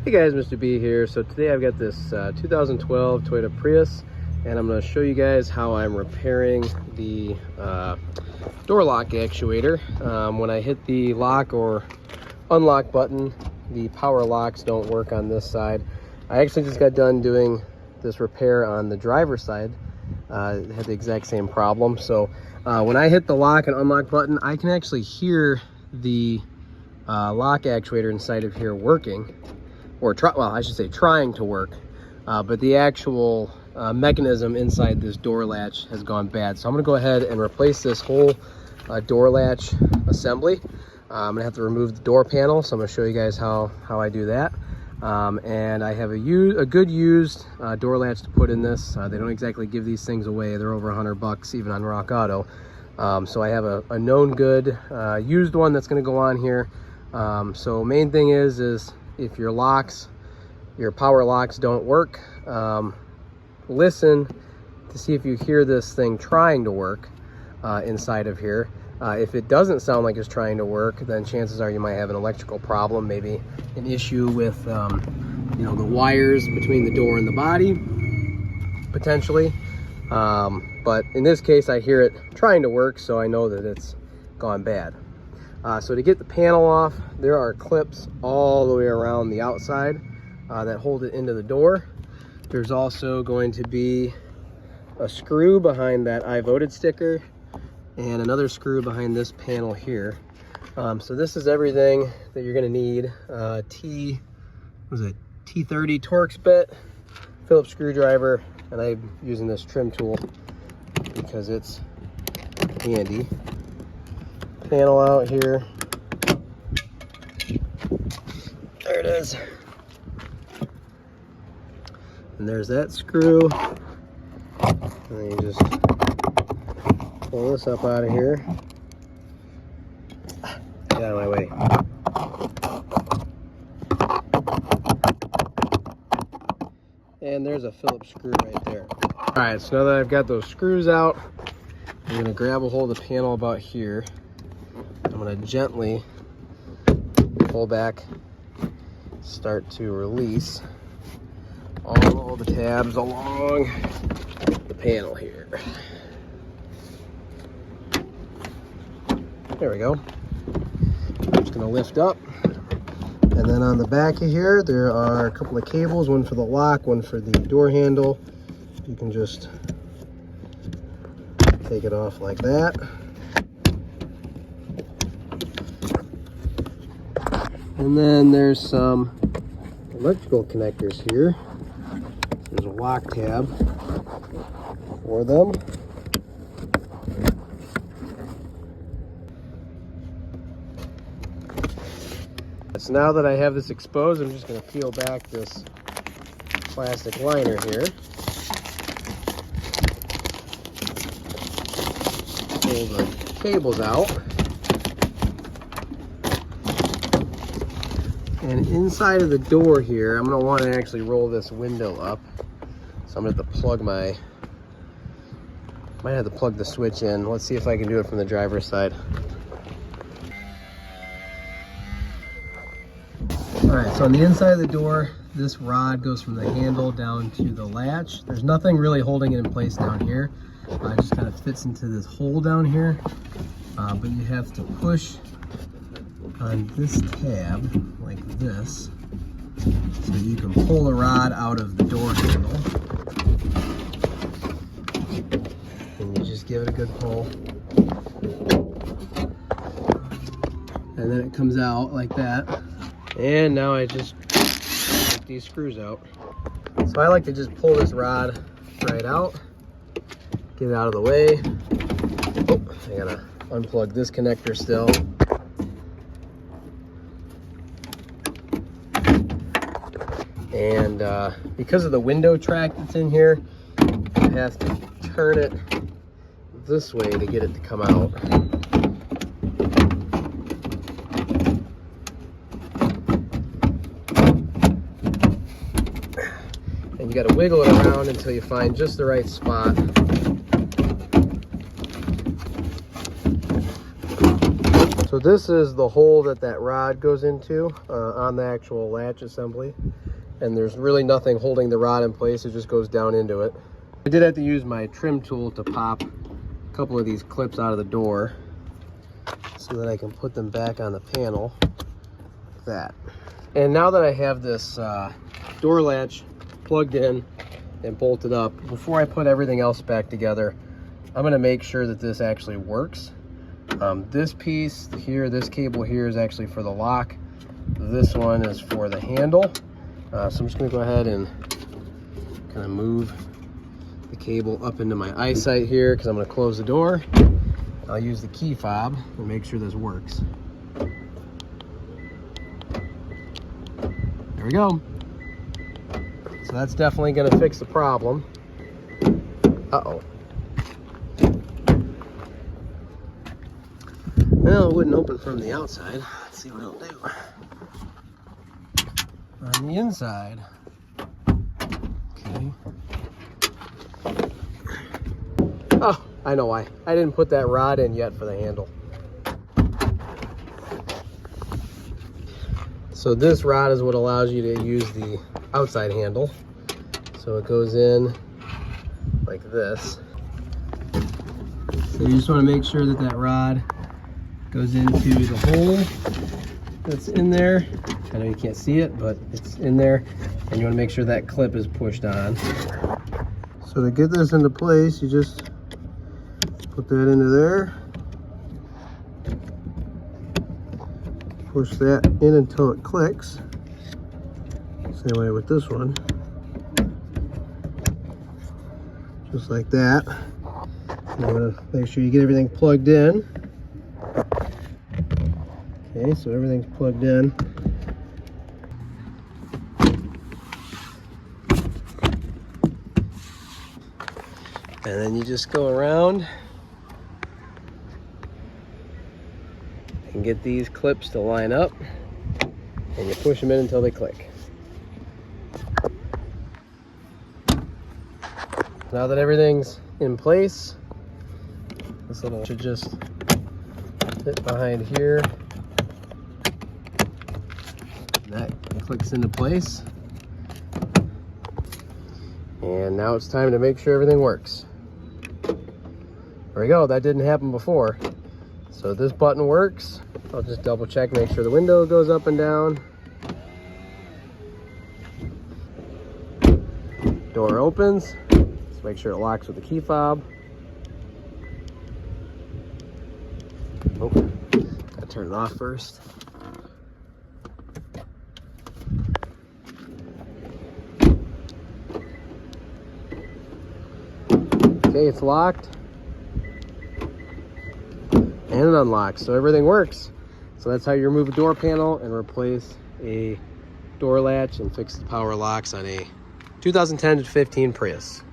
Hey guys, Mr. B here. So today I've got this 2012 Toyota Prius, and I'm going to show you guys how I'm repairing the door lock actuator. When I hit the lock or unlock button, the power locks don't work on this side. I actually just got done doing this repair on the driver's side. It had the exact same problem. So when I hit the lock and unlock button, I can actually hear the lock actuator inside of here working, or well, I should say trying to work, but the actual mechanism inside this door latch has gone bad. So I'm going to go ahead and replace this whole door latch assembly. I'm going to have to remove the door panel, so I'm going to show you guys how I do that. And I have a good used door latch to put in this. They don't exactly give these things away. They're over $100 even on Rock Auto. So I have a known good used one that's going to go on here. So main thing is if your power locks don't work, listen to see if you hear this thing trying to work inside of here. If it doesn't sound like it's trying to work, then chances are you might have an electrical problem, maybe an issue with you know, the wires between the door and the body, potentially. But in this case, I hear it trying to work, so I know that it's gone bad. So to get the panel off, there are clips all the way around the outside that hold it into the door. There's also going to be a screw behind that I voted sticker and another screw behind this panel here. So this is everything that you're going to need. T30 Torx bit, Phillips screwdriver, and I'm using this trim tool because it's handy. Panel out here. There it is. And there's that screw. And then you just pull this up out of here. Get out of my way. And there's a Phillips screw right there. Alright, so now that I've got those screws out, I'm going to grab a hold of the panel about here. I'm going to gently pull back, start to release all the tabs along the panel here. There we go. I'm just going to lift up. And then on the back of here, there are a couple of cables, one for the lock, one for the door handle. You can just take it off like that. And then there's some electrical connectors here. There's a lock tab for them. So now that I have this exposed, I'm just going to peel back this plastic liner here. Pull the cables out. And inside of the door here, I'm going to want to actually roll this window up. So I'm going to have to plug might have to plug the switch in. Let's see if I can do it from the driver's side. Alright, so on the inside of the door, this rod goes from the handle down to the latch. There's nothing really holding it in place down here. It just kind of fits into this hole down here. But you have to push on this tab like this so you can pull the rod out of the door handle, and you just give it a good pull, and then it comes out like that. And now I just take these screws out. So I like to just pull this rod right out, get it out of the way. Oh, I gotta unplug this connector still. And because of the window track that's in here, you have to turn it this way to get it to come out. And you got to wiggle it around until you find just the right spot. So So this is the hole that rod goes into on the actual latch assembly. And there's really nothing holding the rod in place. It just goes down into it. I did have to use my trim tool to pop a couple of these clips out of the door so that I can put them back on the panel like that. And now that I have this door latch plugged in and bolted up, before I put everything else back together, I'm going to make sure that this actually works. This piece here, this cable here is actually for the lock. This one is for the handle. So I'm just going to go ahead and kind of move the cable up into my eyesight here because I'm going to close the door. I'll use the key fob and make sure this works. There we go. So that's definitely going to fix the problem. Uh-oh. Well, it wouldn't open from the outside. Let's see what it'll do. On the inside. Okay. Oh, I know why. I didn't put that rod in yet for the handle. So this rod is what allows you to use the outside handle. So it goes in like this. So you just want to make sure that that rod goes into the hole that's in there. I know you can't see it, but it's in there. And you want to make sure that clip is pushed on. So to get this into place, you just put that into there. Push that in until it clicks. Same way with this one. Just like that. You want to make sure you get everything plugged in. Okay, so everything's plugged in. And then you just go around and get these clips to line up, and you push them in until they click. Now that everything's in place, this little should just fit behind here. That clicks into place. And now it's time to make sure everything works. There we go, that didn't happen before. So this button works. I'll just double check, make sure the window goes up and down. Door opens. Let's make sure it locks with the key fob. Oh, gotta turn it off first. Okay, it's locked. And it unlocks, so everything works. So that's how you remove a door panel and replace a door latch and fix the power locks on a 2010 to 15 Prius.